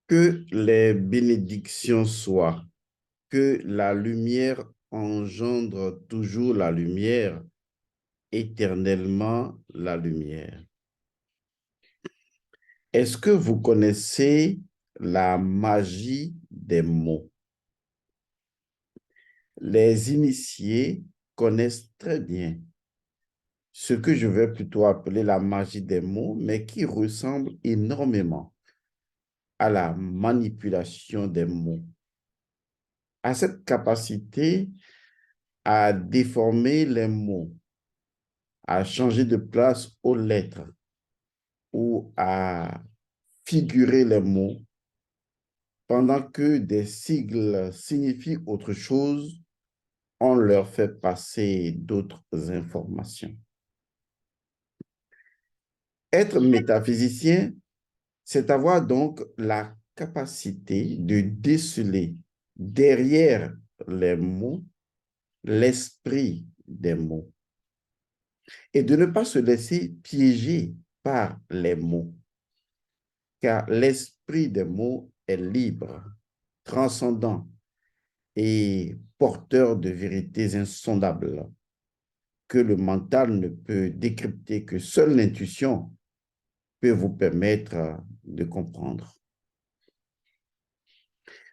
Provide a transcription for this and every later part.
Que les bénédictions soient, que la lumière engendre toujours la lumière, éternellement la lumière. Est-ce que vous connaissez la magie des mots? Les initiés connaissent très bien ce que je vais plutôt appeler la magie des mots, mais qui ressemble énormément à la manipulation des mots, à cette capacité à déformer les mots, à changer de place aux lettres ou à figurer les mots pendant que des sigles signifient autre chose, on leur fait passer d'autres informations. Être métaphysicien, c'est avoir donc la capacité de déceler derrière les mots l'esprit des mots et de ne pas se laisser piéger par les mots, car l'esprit des mots est libre, transcendant et porteur de vérités insondables que le mental ne peut décrypter, que seule l'intuition peut vous permettre de comprendre.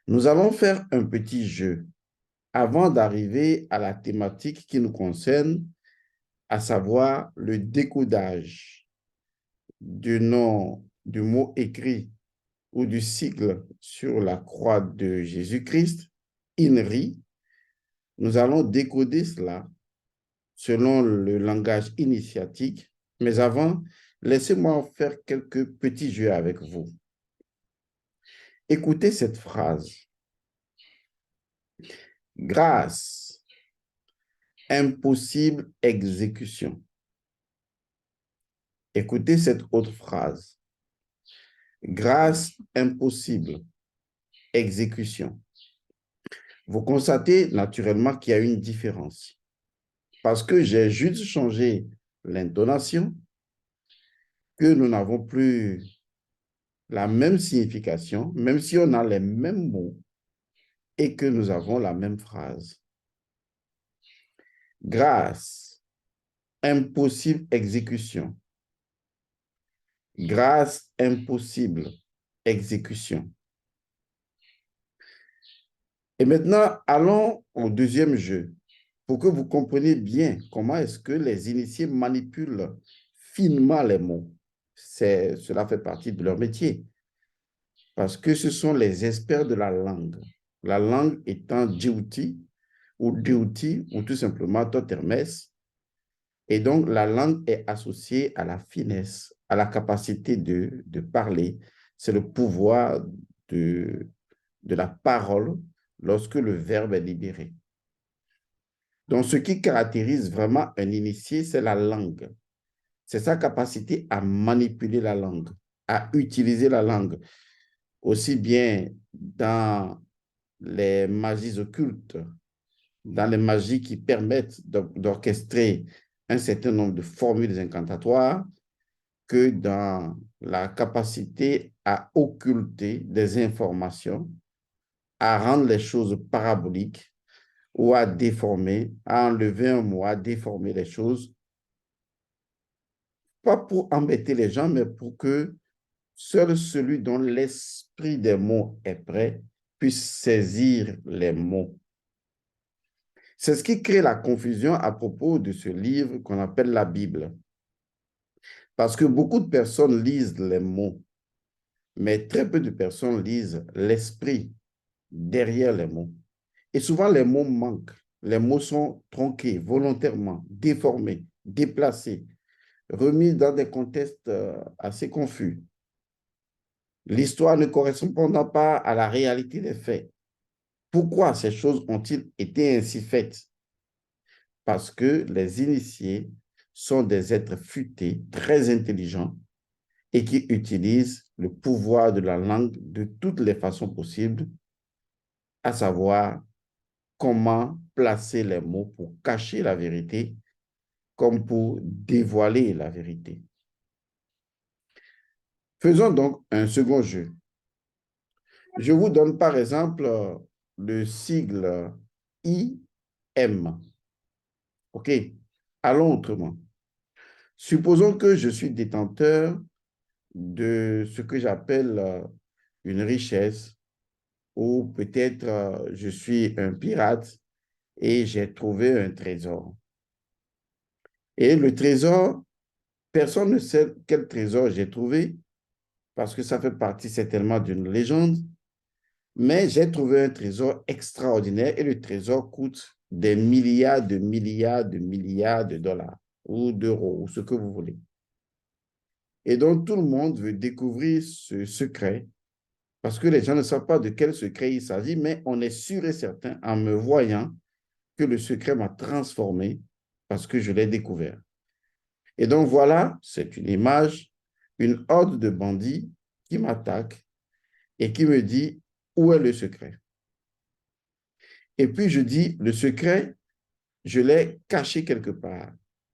Nous allons faire un petit jeu avant d'arriver à la thématique qui nous concerne, à savoir le décodage du nom du mot écrit ou du sigle sur la croix de Jésus-Christ, INRI. Nous allons décoder cela selon le langage initiatique. Mais avant, laissez-moi faire quelques petits jeux avec vous. Écoutez cette phrase. Grâce, impossible exécution. Écoutez cette autre phrase. Grâce, impossible exécution. Vous constatez naturellement qu'il y a une différence. Parce que j'ai juste changé l'intonation, que nous n'avons plus la même signification, même si on a les mêmes mots et que nous avons la même phrase. Grâce, impossible exécution. Grâce, impossible exécution. Et maintenant, allons au deuxième jeu pour que vous compreniez bien comment est-ce que les initiés manipulent finement les mots. Cela fait partie de leur métier. Parce que ce sont les experts de la langue. La langue étant Djouti ou tout simplement Totermès. Et donc, la langue est associée à la finesse, à la capacité de parler. C'est le pouvoir de la parole lorsque le verbe est libéré. Donc, ce qui caractérise vraiment un initié, c'est la langue. C'est sa capacité à manipuler la langue, à utiliser la langue, aussi bien dans les magies occultes, dans les magies qui permettent d'orchestrer un certain nombre de formules incantatoires, que dans la capacité à occulter des informations, à rendre les choses paraboliques ou à déformer, à enlever un mot, à déformer les choses, pas pour embêter les gens, mais pour que seul celui dont l'esprit des mots est prêt puisse saisir les mots. C'est ce qui crée la confusion à propos de ce livre qu'on appelle la Bible. Parce que beaucoup de personnes lisent les mots, mais très peu de personnes lisent l'esprit derrière les mots. Et souvent, les mots manquent. Les mots sont tronqués, volontairement, déformés, déplacés, remis dans des contextes assez confus. L'histoire ne correspondant pas à la réalité des faits. Pourquoi ces choses ont-ils été ainsi faites? Parce que les initiés sont des êtres futés, très intelligents, et qui utilisent le pouvoir de la langue de toutes les façons possibles, à savoir comment placer les mots pour cacher la vérité comme pour dévoiler la vérité. Faisons donc un second jeu. Je vous donne par exemple le sigle IM. OK? Allons autrement. Supposons que je suis détenteur de ce que j'appelle une richesse, ou peut-être je suis un pirate et j'ai trouvé un trésor. Et le trésor, personne ne sait quel trésor j'ai trouvé parce que ça fait partie certainement d'une légende, mais j'ai trouvé un trésor extraordinaire et le trésor coûte des milliards de milliards de milliards de dollars ou d'euros ou ce que vous voulez. Et donc tout le monde veut découvrir ce secret parce que les gens ne savent pas de quel secret il s'agit, mais on est sûr et certain en me voyant que le secret m'a transformé parce que je l'ai découvert. Et donc voilà, c'est une image, une horde de bandits qui m'attaque et qui me dit où est le secret. Et puis je dis, le secret, je l'ai caché quelque part.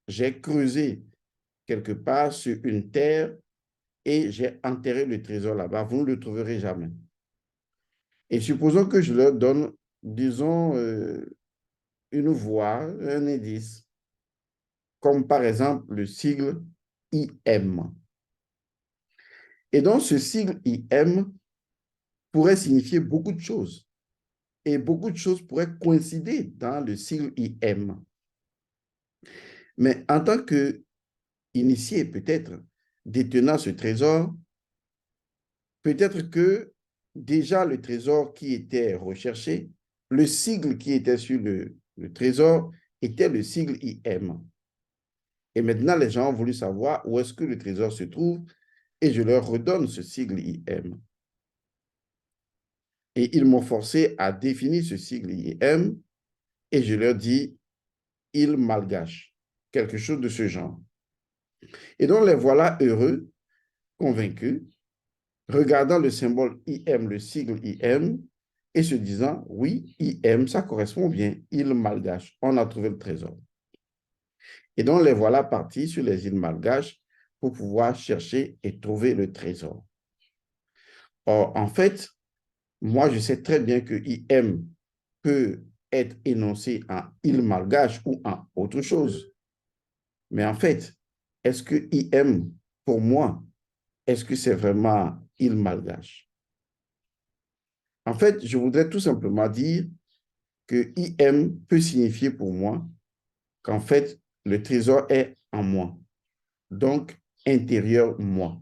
J'ai creusé quelque part sur une terre et j'ai enterré le trésor là-bas. Vous ne le trouverez jamais. Et supposons que je leur donne, disons, une voie, un indice, comme par exemple le sigle IM. Et donc, ce sigle IM pourrait signifier beaucoup de choses. Et beaucoup de choses pourraient coïncider dans le sigle IM. Mais en tant qu'initié, peut-être, détenant ce trésor, peut-être que déjà le trésor qui était recherché, le sigle qui était sur le trésor était le sigle IM. Et maintenant, les gens ont voulu savoir où est-ce que le trésor se trouve et je leur redonne ce sigle IM. Et ils m'ont forcé à définir ce sigle IM et je leur dis, île malgache, quelque chose de ce genre. Et donc, les voilà heureux, convaincus, regardant le symbole IM, le sigle IM, et se disant, oui, IM, ça correspond bien, île malgache, on a trouvé le trésor. Et donc, les voilà partis sur les îles malgaches pour pouvoir chercher et trouver le trésor. Or, en fait, moi, je sais très bien que IM peut être énoncé en île malgache ou en autre chose. Mais en fait, est-ce que IM, pour moi, est-ce que c'est vraiment île malgache? En fait, je voudrais tout simplement dire que IM peut signifier pour moi qu'en fait, le trésor est en moi, donc intérieur moi.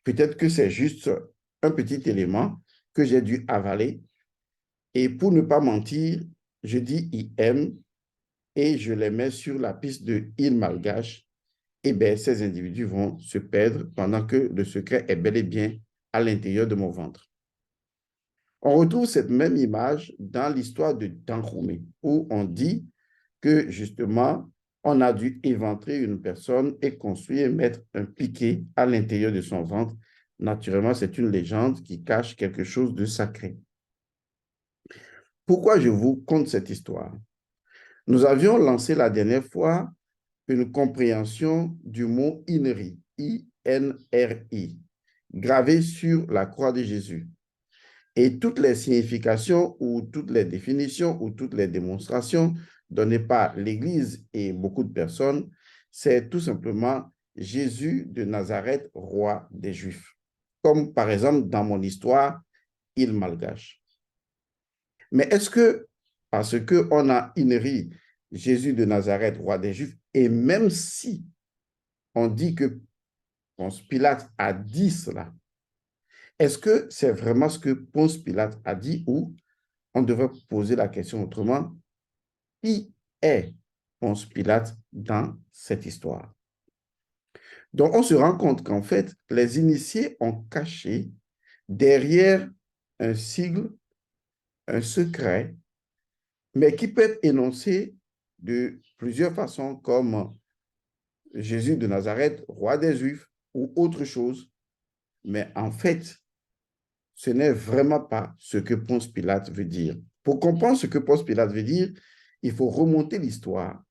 Peut-être que c'est juste un petit élément que j'ai dû avaler et pour ne pas mentir, je dis IM et je les mets sur la piste de île malgache. Et bien, ces individus vont se perdre pendant que le secret est bel et bien à l'intérieur de mon ventre. On retrouve cette même image dans l'histoire de Dahomey, où on dit que justement, on a dû éventrer une personne et construire et mettre un piquet à l'intérieur de son ventre. Naturellement, c'est une légende qui cache quelque chose de sacré. Pourquoi je vous conte cette histoire? Nous avions lancé la dernière fois une compréhension du mot INRI, I-N-R-I, gravé sur la croix de Jésus. Et toutes les significations ou toutes les définitions ou toutes les démonstrations données par l'Église et beaucoup de personnes, c'est tout simplement Jésus de Nazareth, roi des Juifs. Comme par exemple dans mon histoire, il malgache. Mais est-ce que, parce qu'on a inhéré Jésus de Nazareth, roi des Juifs, et même si on dit que Ponce Pilate a dit cela, est-ce que c'est vraiment ce que Ponce Pilate a dit ou on devrait poser la question autrement? Qui est Ponce Pilate dans cette histoire? Donc, on se rend compte qu'en fait, les initiés ont caché derrière un sigle, un secret, mais qui peut être énoncé de plusieurs façons, comme Jésus de Nazareth, roi des Juifs, ou autre chose. Mais en fait, ce n'est vraiment pas ce que Ponce Pilate veut dire. Pour comprendre ce que Ponce Pilate veut dire, il faut remonter l'histoire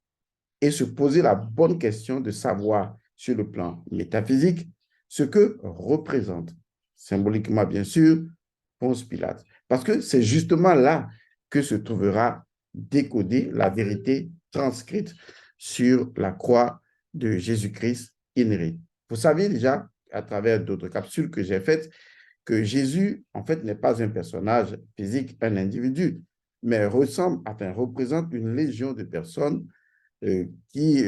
et se poser la bonne question de savoir sur le plan métaphysique ce que représente, symboliquement bien sûr, Ponce Pilate. Parce que c'est justement là que se trouvera décodée la vérité transcrite sur la croix de Jésus-Christ inéré. Vous savez déjà, à travers d'autres capsules que j'ai faites, que Jésus, en fait, n'est pas un personnage physique, un individu, mais représente une légion de personnes qui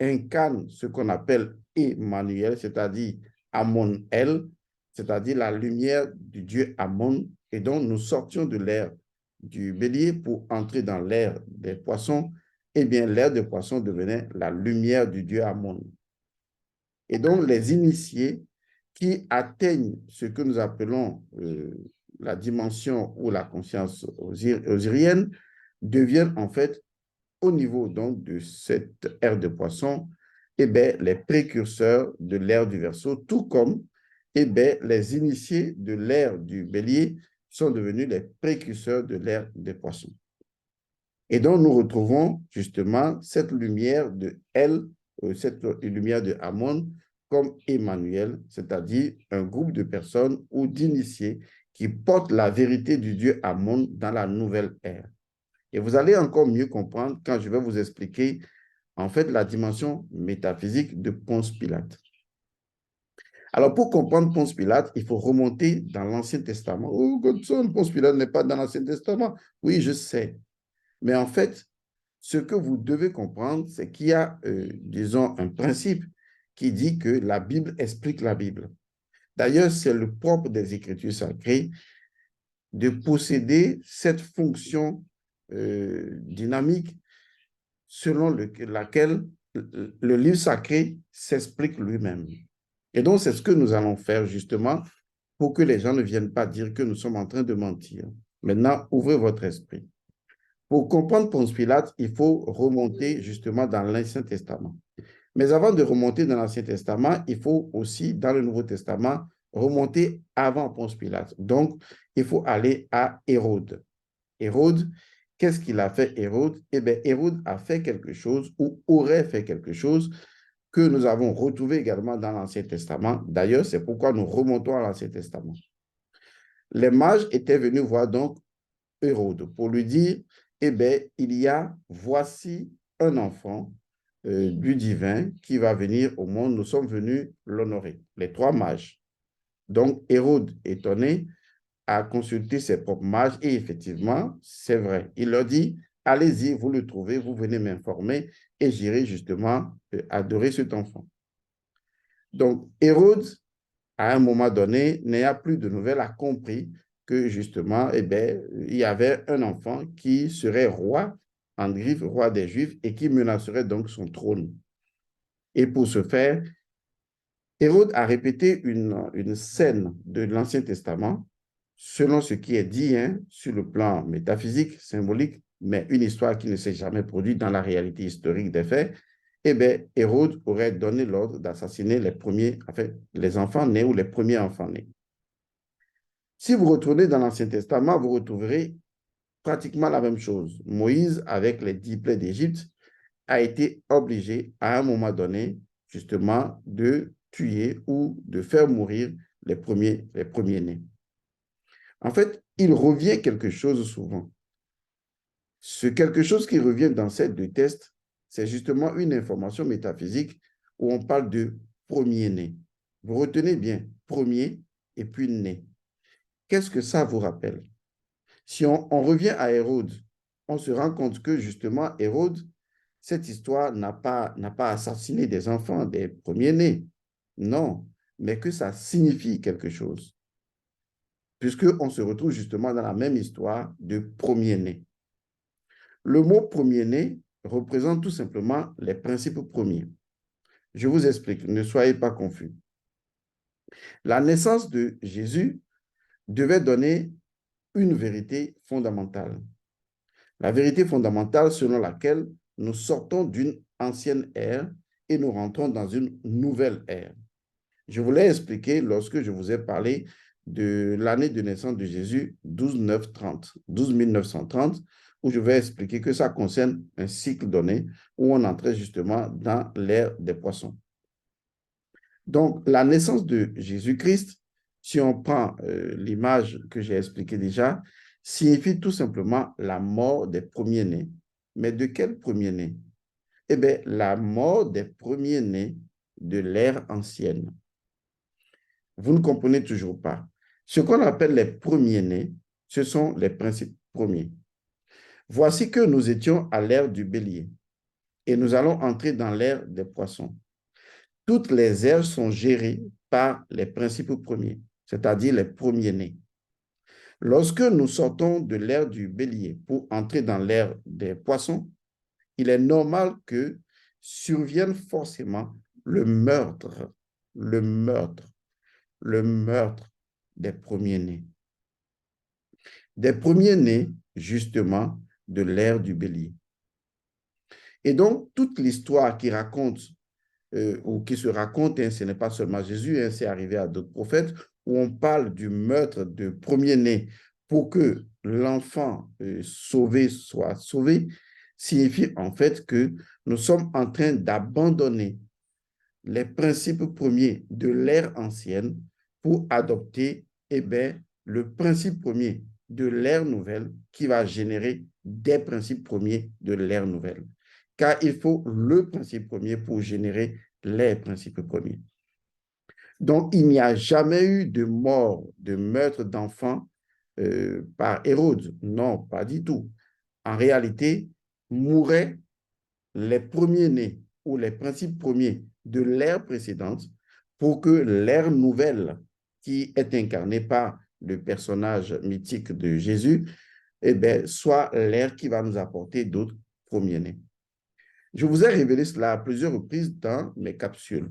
incarnent ce qu'on appelle Emmanuel, c'est-à-dire Amon-El, c'est-à-dire la lumière du Dieu Amon, et donc nous sortions de l'ère du bélier pour entrer dans l'ère des poissons. Eh bien, l'ère des poissons devenait la lumière du Dieu Amon. Et donc, les initiés qui atteignent ce que nous appelons la dimension ou la conscience osirienne deviennent en fait, au niveau donc de cette ère de poisson, eh bien, les précurseurs de l'ère du Verseau, tout comme eh bien, les initiés de l'ère du Bélier sont devenus les précurseurs de l'ère des poissons. Et donc, nous retrouvons justement cette lumière de Elle, cette lumière de Amon, comme Emmanuel, c'est-à-dire un groupe de personnes ou d'initiés qui portent la vérité du Dieu Amon dans la nouvelle ère. Et vous allez encore mieux comprendre quand je vais vous expliquer en fait la dimension métaphysique de Ponce Pilate. Alors, pour comprendre Ponce Pilate, il faut remonter dans l'Ancien Testament. Oh, Godson, Ponce Pilate n'est pas dans l'Ancien Testament. Oui, je sais. Mais en fait, ce que vous devez comprendre, c'est qu'il y a, disons, un principe qui dit que la Bible explique la Bible. D'ailleurs, c'est le propre des Écritures sacrées de posséder cette fonction dynamique selon laquelle le livre sacré s'explique lui-même. Et donc, c'est ce que nous allons faire justement pour que les gens ne viennent pas dire que nous sommes en train de mentir. Maintenant, ouvrez votre esprit. Pour comprendre Ponce Pilate, il faut remonter justement dans l'Ancien Testament. Mais avant de remonter dans l'Ancien Testament, il faut aussi, dans le Nouveau Testament, remonter avant Ponce Pilate. Donc, il faut aller à Hérode. Hérode, qu'est-ce qu'il a fait, Hérode? Eh bien, Hérode a fait quelque chose ou aurait fait quelque chose que nous avons retrouvé également dans l'Ancien Testament. D'ailleurs, c'est pourquoi nous remontons à l'Ancien Testament. Les mages étaient venus voir donc Hérode pour lui dire, eh bien, voici un enfant du divin qui va venir au monde. Nous sommes venus l'honorer, les trois mages. Donc, Hérode, étonné, a consulté ses propres mages et effectivement, c'est vrai. Il leur dit, allez-y, vous le trouvez, vous venez m'informer et j'irai justement adorer cet enfant. Donc, Hérode, à un moment donné, n'ayant plus de nouvelles, a compris que justement, eh bien, il y avait un enfant qui serait roi, en griffe, roi des Juifs, et qui menacerait donc son trône. Et pour ce faire, Hérode a répété une scène de l'Ancien Testament, selon ce qui est dit sur le plan métaphysique, symbolique, mais une histoire qui ne s'est jamais produite dans la réalité historique des faits. Eh bien, Hérode aurait donné l'ordre d'assassiner les enfants nés ou les premiers enfants nés. Si vous retournez dans l'Ancien Testament, vous retrouverez pratiquement la même chose. Moïse, avec les 10 plaies d'Égypte, a été obligé à un moment donné, justement, de tuer ou de faire mourir les premiers-nés. En fait, il revient quelque chose souvent. Ce quelque chose qui revient dans ces deux tests, c'est justement une information métaphysique où on parle de premier-né. Vous retenez bien, premier et puis né. Qu'est-ce que ça vous rappelle? Si on revient à Hérode, on se rend compte que justement, Hérode, cette histoire n'a pas assassiné des enfants, des premiers-nés. Non, mais que ça signifie quelque chose. Puisqu'on se retrouve justement dans la même histoire de premier-né. Le mot premier-né représente tout simplement les principes premiers. Je vous explique, ne soyez pas confus. La naissance de Jésus devait donner une vérité fondamentale. La vérité fondamentale selon laquelle nous sortons d'une ancienne ère et nous rentrons dans une nouvelle ère. Je vous l'ai expliqué lorsque je vous ai parlé de l'année de naissance de Jésus, 12 930, où je vais expliquer que ça concerne un cycle donné où on entrait justement dans l'ère des poissons. Donc, la naissance de Jésus-Christ si on prend l'image que j'ai expliquée déjà, signifie tout simplement la mort des premiers-nés. Mais de quel premier-né? Eh bien, la mort des premiers-nés de l'ère ancienne. Vous ne comprenez toujours pas. Ce qu'on appelle les premiers-nés, ce sont les principes premiers. Voici que nous étions à l'ère du bélier et nous allons entrer dans l'ère des poissons. Toutes les ères sont gérées par les principes premiers, c'est-à-dire les premiers-nés. Lorsque nous sortons de l'ère du bélier pour entrer dans l'ère des poissons, il est normal que survienne forcément le meurtre, le meurtre, le meurtre des premiers-nés. Des premiers-nés, justement, de l'ère du bélier. Et donc, toute l'histoire qui raconte ou qui se raconte, hein, ce n'est pas seulement Jésus, hein, c'est arrivé à d'autres prophètes, où on parle du meurtre de premier-né pour que l'enfant sauvé soit sauvé, signifie en fait que nous sommes en train d'abandonner les principes premiers de l'ère ancienne pour adopter le principe premier de l'ère nouvelle qui va générer des principes premiers de l'ère nouvelle. Car il faut le principe premier pour générer les principes premiers. Donc, il n'y a jamais eu de mort, de meurtre d'enfants par Hérode. Non, pas du tout. En réalité, mouraient les premiers-nés ou les principes premiers de l'ère précédente pour que l'ère nouvelle, qui est incarnée par le personnage mythique de Jésus, soit l'ère qui va nous apporter d'autres premiers-nés. Je vous ai révélé cela à plusieurs reprises dans mes capsules.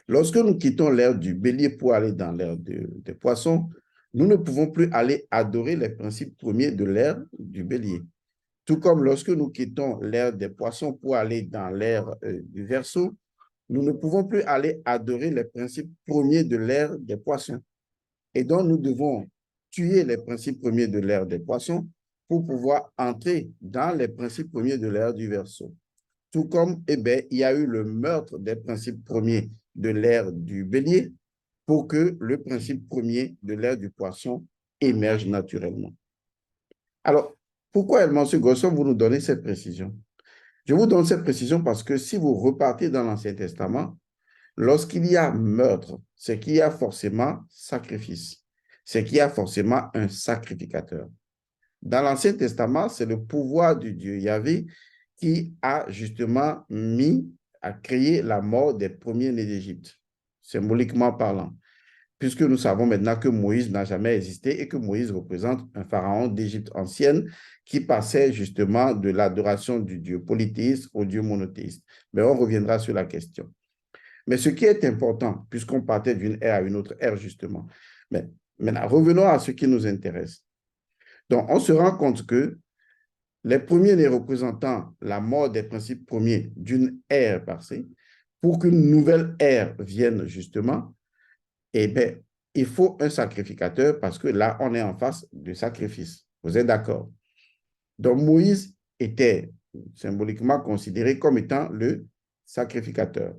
Lorsque nous quittons l'ère du bélier pour aller dans l'ère des poissons, nous ne pouvons plus aller adorer les principes premiers de l'ère du bélier. Tout comme lorsque nous quittons l'ère des poissons pour aller dans l'ère du Verseau, nous ne pouvons plus aller adorer les principes premiers de l'ère des poissons. Et donc, nous devons tuer les principes premiers de l'ère des poissons pour pouvoir entrer dans les principes premiers de l'ère du Verseau. Tout comme, il y a eu le meurtre des principes premiers de l'ère du bélier pour que le principe premier de l'ère du poisson émerge naturellement. Alors, pourquoi, M. Gosson, vous nous donnez cette précision? Je vous donne cette précision parce que si vous repartez dans l'Ancien Testament, lorsqu'il y a meurtre, c'est qu'il y a forcément sacrifice. C'est qu'il y a forcément un sacrificateur. Dans l'Ancien Testament, c'est le pouvoir du Dieu Yahvé qui a justement a créé la mort des premiers-nés d'Égypte, symboliquement parlant, puisque nous savons maintenant que Moïse n'a jamais existé et que Moïse représente un pharaon d'Égypte ancienne qui passait justement de l'adoration du Dieu polythéiste au Dieu monothéiste. Mais on reviendra sur la question. Mais ce qui est important, puisqu'on partait d'une ère à une autre ère, justement. Mais maintenant, revenons à ce qui nous intéresse. Donc, on se rend compte que les premiers-nés représentant la mort des principes premiers d'une ère passée, pour qu'une nouvelle ère vienne, justement, il faut un sacrificateur parce que là, on est en face du sacrifice. Vous êtes d'accord? Donc, Moïse était symboliquement considéré comme étant le sacrificateur.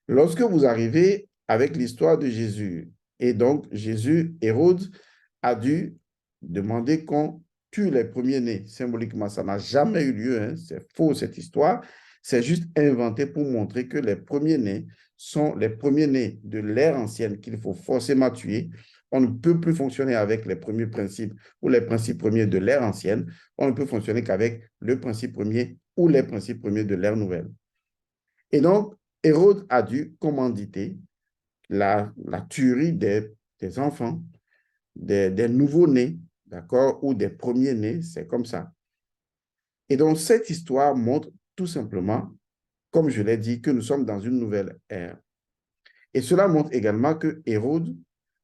Lorsque vous arrivez avec l'histoire de Jésus, et donc Jésus, Hérode, a dû demander qu'on tue les premiers-nés. Symboliquement, ça n'a jamais eu lieu, hein? C'est faux cette histoire. C'est juste inventé pour montrer que les premiers-nés sont les premiers-nés de l'ère ancienne qu'il faut forcément tuer. On ne peut plus fonctionner avec les premiers principes ou les principes premiers de l'ère ancienne. On ne peut fonctionner qu'avec le principe premier ou les principes premiers de l'ère nouvelle. Et donc, Hérode a dû commanditer la tuerie des enfants, des nouveaux-nés, d'accord, ou des premiers-nés, c'est comme ça. Et donc, cette histoire montre tout simplement, comme je l'ai dit, que nous sommes dans une nouvelle ère. Et cela montre également que Hérode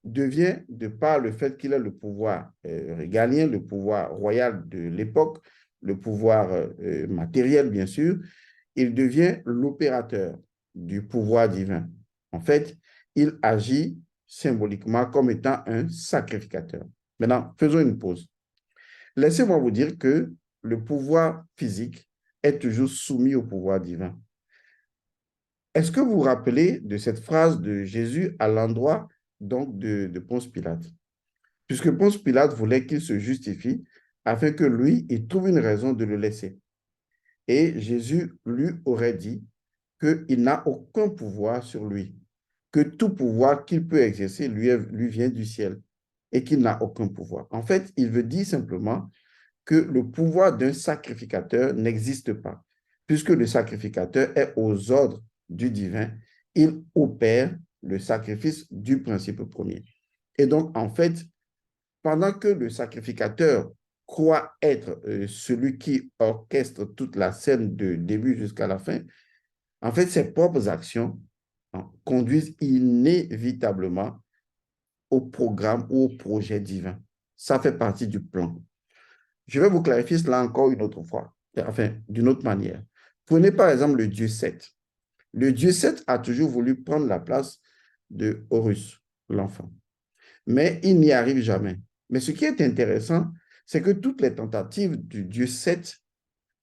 devient, de par le fait qu'il a le pouvoir régalien, le pouvoir royal de l'époque, le pouvoir matériel, bien sûr, il devient l'opérateur du pouvoir divin. En fait, il agit symboliquement comme étant un sacrificateur. Maintenant, faisons une pause. Laissez-moi vous dire que le pouvoir physique est toujours soumis au pouvoir divin. Est-ce que vous vous rappelez de cette phrase de Jésus à l'endroit donc de Ponce Pilate. Puisque Ponce Pilate voulait qu'il se justifie afin que lui, il trouve une raison de le laisser. Et Jésus lui aurait dit qu'il n'a aucun pouvoir sur lui, que tout pouvoir qu'il peut exercer lui vient du ciel et qu'il n'a aucun pouvoir. En fait, il veut dire simplement que le pouvoir d'un sacrificateur n'existe pas, puisque le sacrificateur est aux ordres du divin, il opère le sacrifice du principe premier. Et donc, en fait, pendant que le sacrificateur croit être celui qui orchestre toute la scène de début jusqu'à la fin, en fait, ses propres actions conduisent inévitablement au programme ou au projet divin. Ça fait partie du plan. Je vais vous clarifier cela encore une autre fois, enfin, d'une autre manière. Prenez par exemple le dieu Seth. Le dieu Seth a toujours voulu prendre la place de Horus, l'enfant. Mais il n'y arrive jamais. Mais ce qui est intéressant, c'est que toutes les tentatives du dieu Seth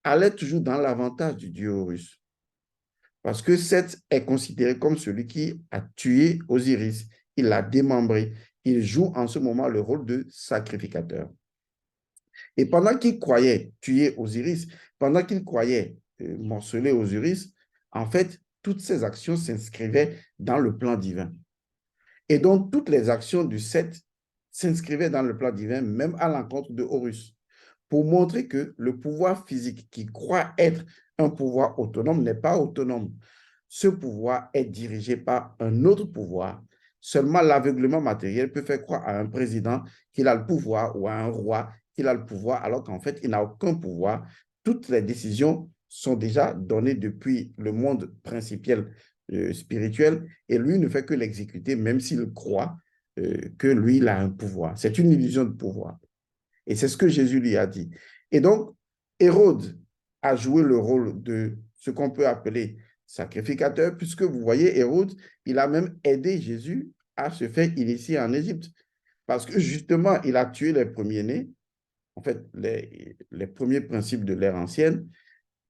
allaient toujours dans l'avantage du dieu Horus. Parce que Seth est considéré comme celui qui a tué Osiris. Il l'a démembré. Il joue en ce moment le rôle de sacrificateur. Et pendant qu'il croyait tuer Osiris, pendant qu'il croyait morceler Osiris, en fait, toutes ces actions s'inscrivaient dans le plan divin. Et donc, toutes les actions du Seth s'inscrivaient dans le plan divin, même à l'encontre de Horus, pour montrer que le pouvoir physique qui croit être un pouvoir autonome n'est pas autonome. Ce pouvoir est dirigé par un autre pouvoir. Seulement l'aveuglement matériel peut faire croire à un président qu'il a le pouvoir ou à un roi qu'il a le pouvoir, alors qu'en fait, il n'a aucun pouvoir. Toutes les décisions sont déjà données depuis le monde principiel spirituel et lui ne fait que l'exécuter, même s'il croit que lui, il a un pouvoir. C'est une illusion de pouvoir. Et c'est ce que Jésus lui a dit. Et donc, Hérode a joué le rôle de ce qu'on peut appeler sacrificateur, puisque vous voyez, Hérode, il a même aidé Jésus à se faire initier en Égypte. Parce que justement, il a tué les premiers-nés, en fait, les premiers principes de l'ère ancienne.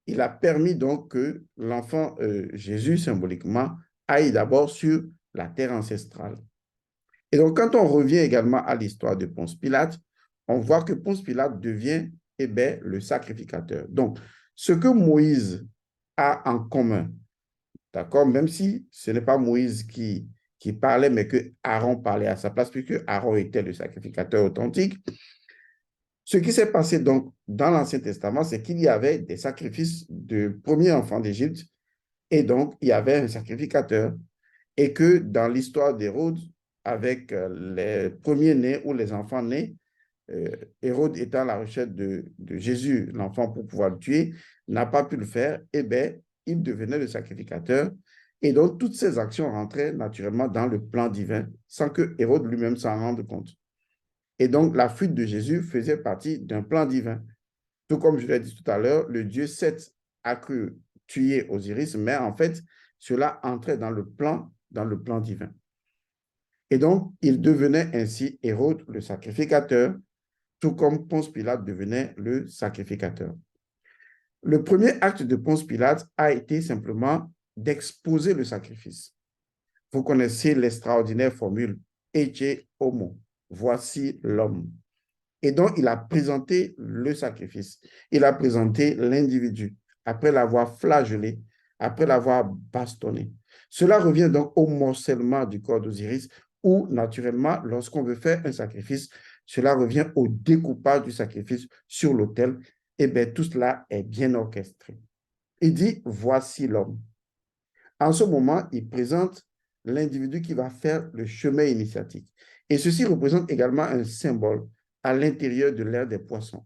Il a permis donc que l'enfant Jésus, symboliquement, aille d'abord sur la terre ancestrale. Et donc, quand on revient également à l'histoire de Ponce Pilate, on voit que Ponce Pilate devient le sacrificateur. Donc, ce que Moïse a en commun, d'accord, même si ce n'est pas Moïse qui parlait, mais que Aaron parlait à sa place, puisque Aaron était le sacrificateur authentique, ce qui s'est passé donc dans l'Ancien Testament, c'est qu'il y avait des sacrifices de premiers enfants d'Égypte, et donc il y avait un sacrificateur et que dans l'histoire d'Hérode, avec les premiers-nés ou les enfants nés, Hérode étant à la recherche de Jésus, l'enfant, pour pouvoir le tuer, n'a pas pu le faire, et bien, il devenait le sacrificateur. Et donc, toutes ces actions rentraient naturellement dans le plan divin, sans que Hérode lui-même s'en rende compte. Et donc, la fuite de Jésus faisait partie d'un plan divin. Tout comme je l'ai dit tout à l'heure, le dieu Seth a cru tuer Osiris, mais en fait, cela entrait dans le plan divin. Et donc, il devenait ainsi Hérode le sacrificateur, tout comme Ponce Pilate devenait le sacrificateur. Le premier acte de Ponce Pilate a été simplement d'exposer le sacrifice. Vous connaissez l'extraordinaire formule Ecce homo, voici l'homme. Et donc, il a présenté le sacrifice. Il a présenté l'individu après l'avoir flagellé, après l'avoir bastonné. Cela revient donc au morcellement du corps d'Osiris, où, naturellement, lorsqu'on veut faire un sacrifice, cela revient au découpage du sacrifice sur l'autel. Et bien, tout cela est bien orchestré. Il dit, voici l'homme. En ce moment, il présente l'individu qui va faire le chemin initiatique. Et ceci représente également un symbole à l'intérieur de l'ère des poissons.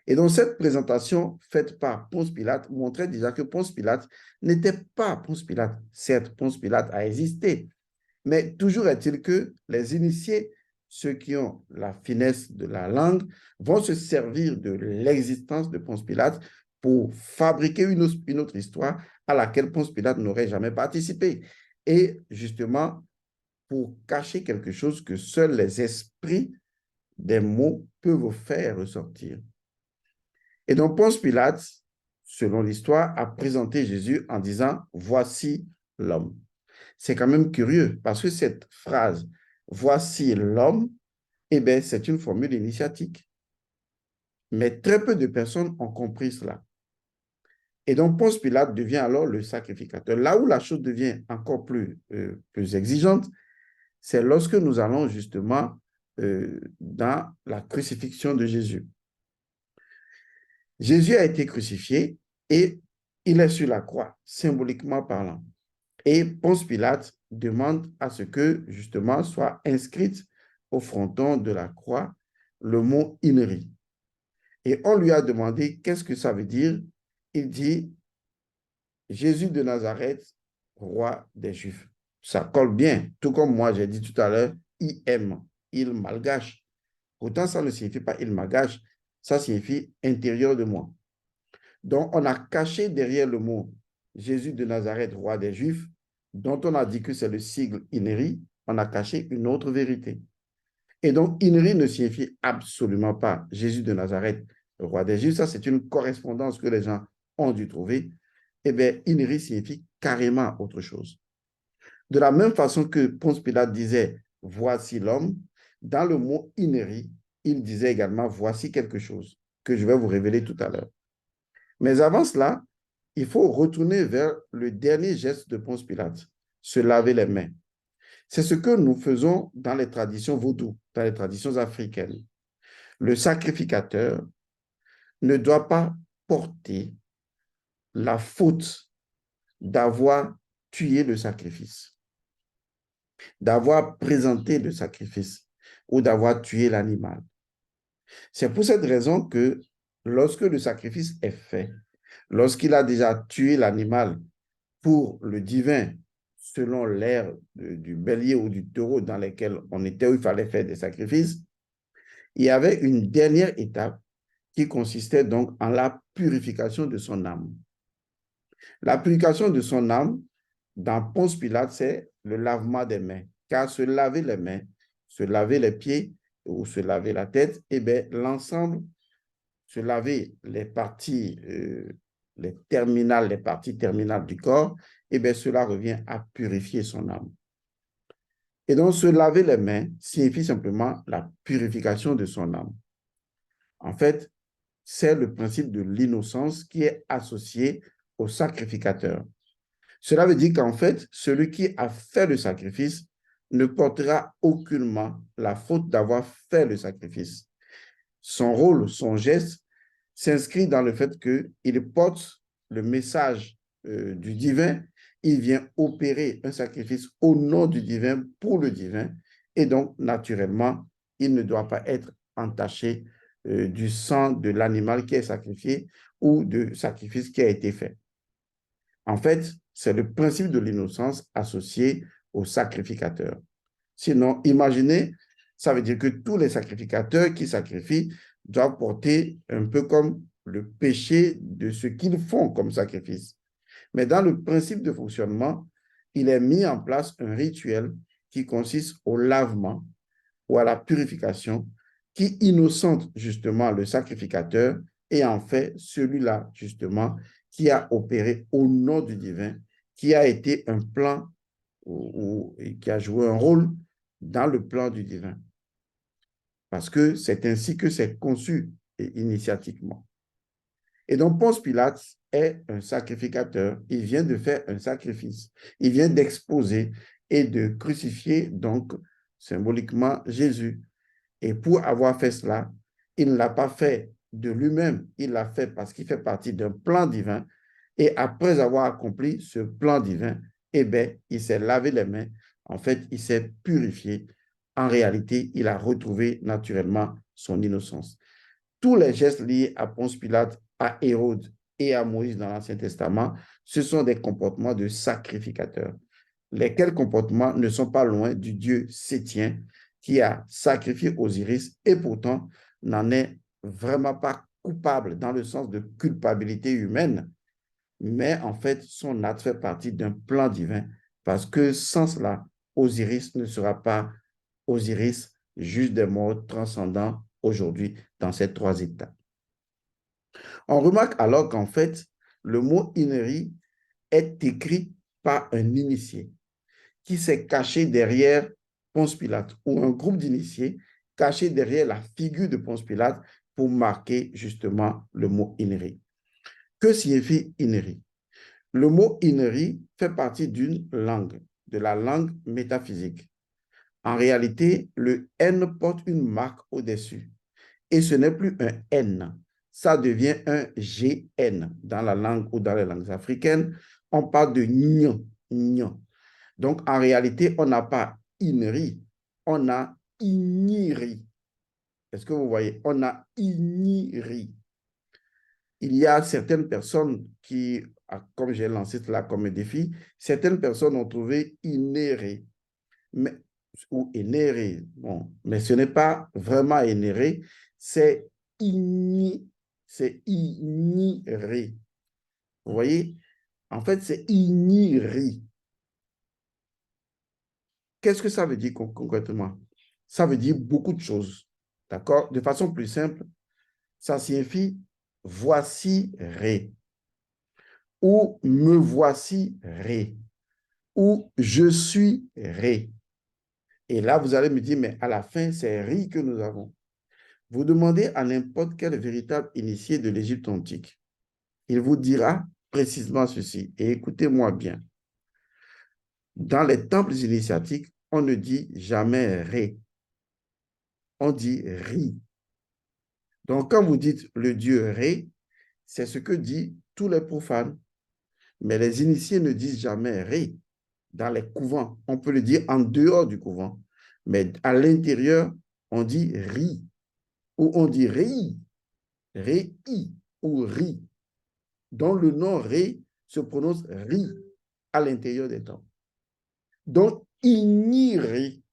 Et donc, cette présentation faite par Ponce Pilate montrait déjà que Ponce Pilate n'était pas Ponce Pilate. Certes, Ponce Pilate a existé, mais toujours est-il que les initiés, ceux qui ont la finesse de la langue, vont se servir de l'existence de Ponce Pilate pour fabriquer une autre histoire à laquelle Ponce Pilate n'aurait jamais participé. Et justement, pour cacher quelque chose que seuls les esprits des mots peuvent faire ressortir. Et donc, Ponce Pilate, selon l'histoire, a présenté Jésus en disant, voici l'homme. C'est quand même curieux parce que cette phrase, voici l'homme, eh bien, c'est une formule initiatique. Mais très peu de personnes ont compris cela. Et donc, Ponce Pilate devient alors le sacrificateur. Là où la chose devient encore plus exigeante, c'est lorsque nous allons justement dans la crucifixion de Jésus. Jésus a été crucifié et il est sur la croix, symboliquement parlant. Et Ponce Pilate demande à ce que, justement, soit inscrite au fronton de la croix le mot « Inri ». Et on lui a demandé qu'est-ce que ça veut dire. Il dit « Jésus de Nazareth, roi des Juifs ». Ça colle bien, tout comme moi, j'ai dit tout à l'heure, « IM », il malgache. Pourtant, ça ne signifie pas « il malgache », ça signifie « intérieur de moi ». Donc, on a caché derrière le mot Jésus de Nazareth, roi des Juifs, dont on a dit que c'est le sigle INRI, on a caché une autre vérité. Et donc, INRI ne signifie absolument pas Jésus de Nazareth, roi des Juifs. Ça, c'est une correspondance que les gens ont dû trouver. Eh bien, INRI signifie carrément autre chose. De la même façon que Ponce Pilate disait « voici l'homme », dans le mot INRI, il disait également « voici quelque chose » que je vais vous révéler tout à l'heure. Mais avant cela, il faut retourner vers le dernier geste de Ponce Pilate, se laver les mains. C'est ce que nous faisons dans les traditions vaudou, dans les traditions africaines. Le sacrificateur ne doit pas porter la faute d'avoir tué le sacrifice, d'avoir présenté le sacrifice ou d'avoir tué l'animal. C'est pour cette raison que lorsque le sacrifice est fait, lorsqu'il a déjà tué l'animal pour le divin, selon l'ère du bélier ou du taureau dans lesquels on était, où il fallait faire des sacrifices, il y avait une dernière étape qui consistait donc en la purification de son âme. La purification de son âme, dans Ponce Pilate, c'est le lavement des mains. Car se laver les mains, se laver les pieds ou se laver la tête, eh bien, l'ensemble, se laver les parties, les parties terminales du corps, eh bien, cela revient à purifier son âme. Et donc, se laver les mains signifie simplement la purification de son âme. En fait, c'est le principe de l'innocence qui est associé au sacrificateur. Cela veut dire qu'en fait, celui qui a fait le sacrifice ne portera aucunement la faute d'avoir fait le sacrifice. Son rôle, son geste s'inscrit dans le fait qu'il porte le message du divin, il vient opérer un sacrifice au nom du divin pour le divin, et donc, naturellement, il ne doit pas être entaché du sang de l'animal qui est sacrifié ou du sacrifice qui a été fait. En fait, c'est le principe de l'innocence associé au sacrificateur. Sinon, imaginez, ça veut dire que tous les sacrificateurs qui sacrifient doivent porter un peu comme le péché de ce qu'ils font comme sacrifice. Mais dans le principe de fonctionnement, il est mis en place un rituel qui consiste au lavement ou à la purification qui innocente justement le sacrificateur et en fait celui-là justement qui a opéré au nom du divin, qui a été un plan ou qui a joué un rôle dans le plan du divin. Parce que c'est ainsi que c'est conçu initiatiquement. Et donc, Ponce Pilate est un sacrificateur. Il vient de faire un sacrifice. Il vient d'exposer et de crucifier, donc, symboliquement, Jésus. Et pour avoir fait cela, il ne l'a pas fait de lui-même. Il l'a fait parce qu'il fait partie d'un plan divin. Et après avoir accompli ce plan divin, eh bien, il s'est lavé les mains. En fait, il s'est purifié. En réalité, il a retrouvé naturellement son innocence. Tous les gestes liés à Ponce Pilate, à Hérode et à Moïse dans l'Ancien Testament, ce sont des comportements de sacrificateurs. Lesquels comportements ne sont pas loin du Dieu sétien qui a sacrifié Osiris et pourtant n'en est vraiment pas coupable dans le sens de culpabilité humaine, mais en fait, son acte fait partie d'un plan divin parce que sans cela, Osiris ne sera pas Osiris, juge des morts transcendant aujourd'hui dans ces trois états. On remarque alors qu'en fait, le mot Inri est écrit par un initié. qui s'est caché derrière Ponce Pilate, ou un groupe d'initiés caché derrière la figure de Ponce Pilate pour marquer justement le mot Inri. Que signifie Inri? Le mot Inri fait partie d'une langue, de la langue métaphysique. En réalité, le N porte une marque au-dessus. Et ce n'est plus un N, ça devient un GN. Dans la langue ou dans les langues africaines, on parle de Nyon, Nyon. Donc, en réalité, on n'a pas Inri, on a Iniri. Est-ce que vous voyez? On a Iniri. Il y a certaines personnes qui, comme j'ai lancé cela comme un défi, certaines personnes ont trouvé Inéré, mais, ou Énéré. Bon, mais ce n'est pas vraiment Énéré, c'est Igni, c'est Igniré. Vous voyez? En fait, c'est Igniri. Qu'est-ce que ça veut dire concrètement? Ça veut dire beaucoup de choses. D'accord? De façon plus simple, ça signifie voici ré, ou me voici ré, ou je suis ré. Et là, vous allez me dire, mais à la fin, c'est ri que nous avons. Vous demandez à n'importe quel véritable initié de l'Égypte antique, il vous dira précisément ceci. Et écoutez-moi bien. Dans les temples initiatiques, on ne dit jamais ré, on dit ri. Donc, quand vous dites le dieu ré, c'est ce que disent tous les profanes. Mais les initiés ne disent jamais ré dans les couvents. On peut le dire en dehors du couvent. Mais à l'intérieur, on dit ri ou on dit rei, rei ou ri, dont le nom ré se prononce ri à l'intérieur des temps. Donc, igniri,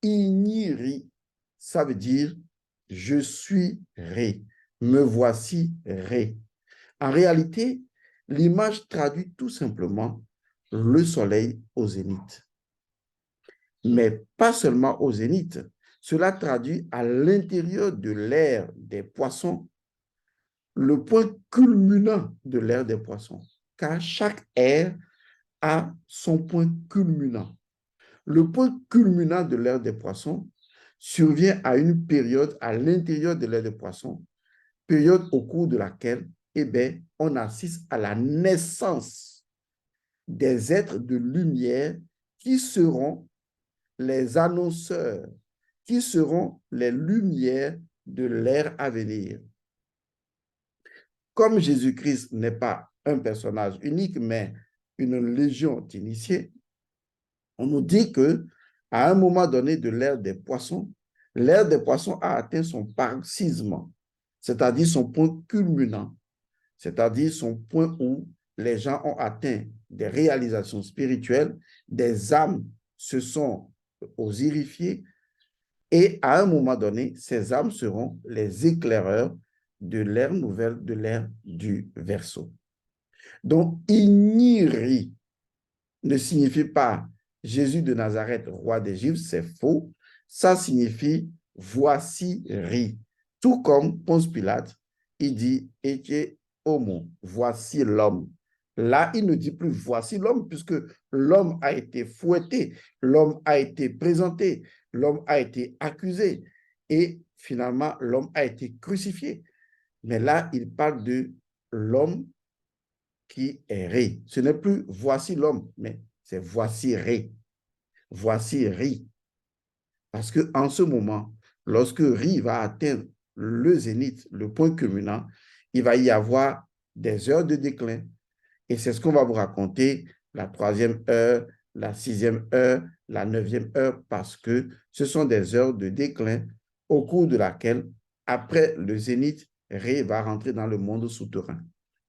igniri, ça veut dire je suis ré, me voici ré. En réalité, l'image traduit tout simplement le soleil au zénith. Mais pas seulement au zénith, cela traduit à l'intérieur de l'ère des poissons le point culminant de l'ère des poissons, car chaque ère a son point culminant. Le point culminant de l'ère des poissons survient à une période à l'intérieur de l'ère des poissons, période au cours de laquelle on assiste à la naissance des êtres de lumière qui seront les annonceurs, qui seront les lumières de l'ère à venir. Comme Jésus-Christ n'est pas un personnage unique, mais une légion d'initiés, on nous dit que à un moment donné de l'ère des poissons a atteint son paroxysme, c'est-à-dire son point culminant, c'est-à-dire son point où les gens ont atteint des réalisations spirituelles, des âmes se sont osirifiées, et à un moment donné, ces âmes seront les éclaireurs de l'ère nouvelle, de l'ère du Verseau. Donc, Igniri ne signifie pas Jésus de Nazareth, roi des Juifs, c'est faux. Ça signifie voici ri. Tout comme Ponce Pilate, il dit Ece homo, voici l'homme. Là, il ne dit plus voici l'homme, puisque l'homme a été fouetté, l'homme a été présenté, l'homme a été accusé et finalement, l'homme a été crucifié. Mais là, il parle de l'homme qui est ré. Ce n'est plus voici l'homme, mais c'est voici ré. Voici ri. Parce qu'en ce moment, lorsque ri va atteindre le zénith, le point culminant, il va y avoir des heures de déclin. Et c'est ce qu'on va vous raconter, la 3e heure, la 6e heure, la 9e heure, parce que ce sont des heures de déclin au cours de laquelle, après le zénith, Ré va rentrer dans le monde souterrain,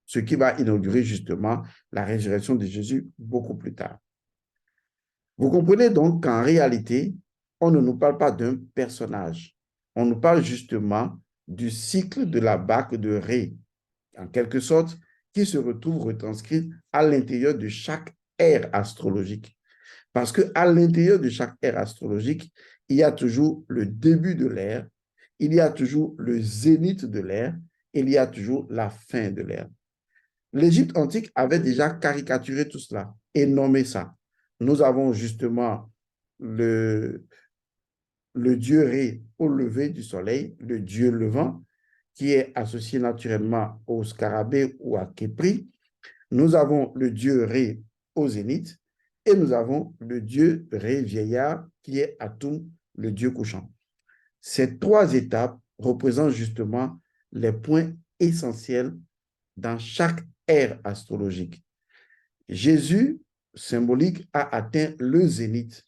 ce qui va inaugurer justement la résurrection de Jésus beaucoup plus tard. Vous comprenez donc qu'en réalité, on ne nous parle pas d'un personnage, on nous parle justement du cycle de la bague de Ré, en quelque sorte, qui se retrouve retranscrite à l'intérieur de chaque ère astrologique. Parce qu'à l'intérieur de chaque ère astrologique, il y a toujours le début de l'ère, il y a toujours le zénith de l'ère, il y a toujours la fin de l'ère. L'Égypte antique avait déjà caricaturé tout cela et nommé ça. nous avons justement le, le dieu Ré au lever du soleil, le dieu levant, qui est associé naturellement au scarabée ou à Képri. Nous avons le dieu Ré au zénith et nous avons le dieu Ré vieillard, qui est Atum, le dieu couchant. Ces trois étapes représentent justement les points essentiels dans chaque ère astrologique. Jésus, symbolique, a atteint le zénith.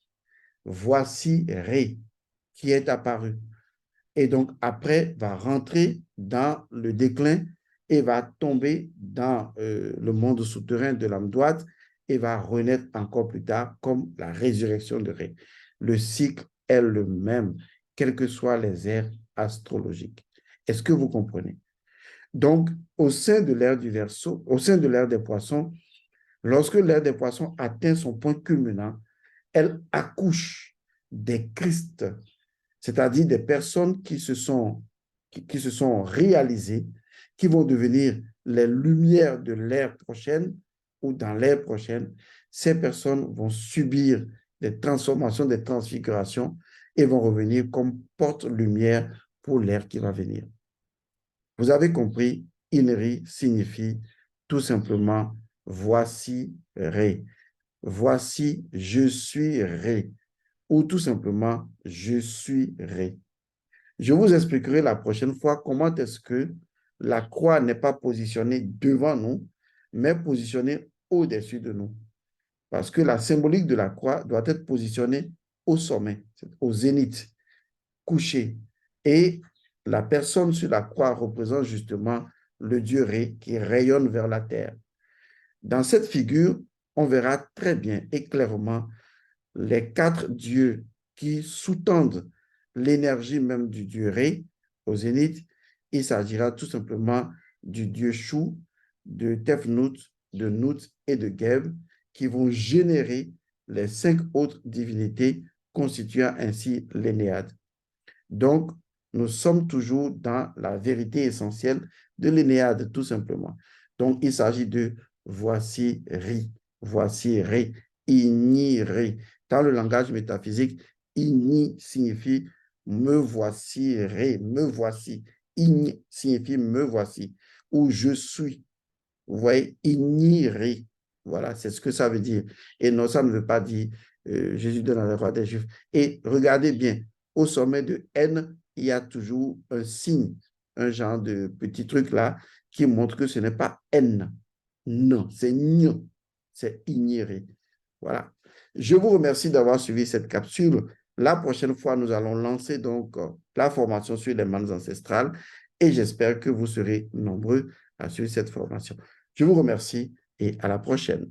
Voici Ré qui est apparu. Et donc, après, va rentrer dans le déclin et va tomber dans le monde souterrain de l'âme droite et va renaître encore plus tard comme la résurrection de Ré. Le cycle est le même, quelles que soient les ères astrologiques. Est-ce que vous comprenez? Donc, au sein de l'ère du Verseau, au sein de l'ère des Poissons, lorsque l'ère des Poissons atteint son point culminant, elle accouche des Christ, c'est-à-dire des personnes qui se sont réalisées, qui vont devenir les lumières de l'ère prochaine ou dans l'ère prochaine. Ces personnes vont subir des transformations, des transfigurations et vont revenir comme porte-lumière pour l'ère qui va venir. Vous avez compris, Inri signifie tout simplement voici Ré. Voici je suis Ré. Ou tout simplement je suis Ré. Je vous expliquerai la prochaine fois comment est-ce que la croix n'est pas positionnée devant nous, mais positionnée au-dessus de nous. Parce que la symbolique de la croix doit être positionnée au sommet, au zénith, couché. Et la personne sur la croix représente justement le Dieu Ré qui rayonne vers la terre. Dans cette figure, on verra très bien et clairement les quatre dieux qui sous-tendent l'énergie même du dieu Ré au zénith. Il s'agira tout simplement du dieu Chou, de Tefnut, de Nut et de Geb, qui vont générer les 5 autres divinités constituant ainsi l'Énéade. Donc, nous sommes toujours dans la vérité essentielle de l'Énéade, tout simplement. Donc, il s'agit de voici Ri, voici Ré, Igni Ré. Dans le langage métaphysique, Igni signifie me voici Ré, me voici. Igni signifie me voici, ou je suis. Vous voyez, Igni Ré. Voilà, c'est ce que ça veut dire. Et non, ça ne veut pas dire Jésus donne la roi des Juifs. Et regardez bien, au sommet de N, il y a toujours un signe, un genre de petit truc là qui montre que ce n'est pas N. Non, c'est N. C'est ignoré. Voilà. Je vous remercie d'avoir suivi cette capsule. La prochaine fois, nous allons lancer donc la formation sur les mannes ancestrales et j'espère que vous serez nombreux à suivre cette formation. Je vous remercie et à la prochaine.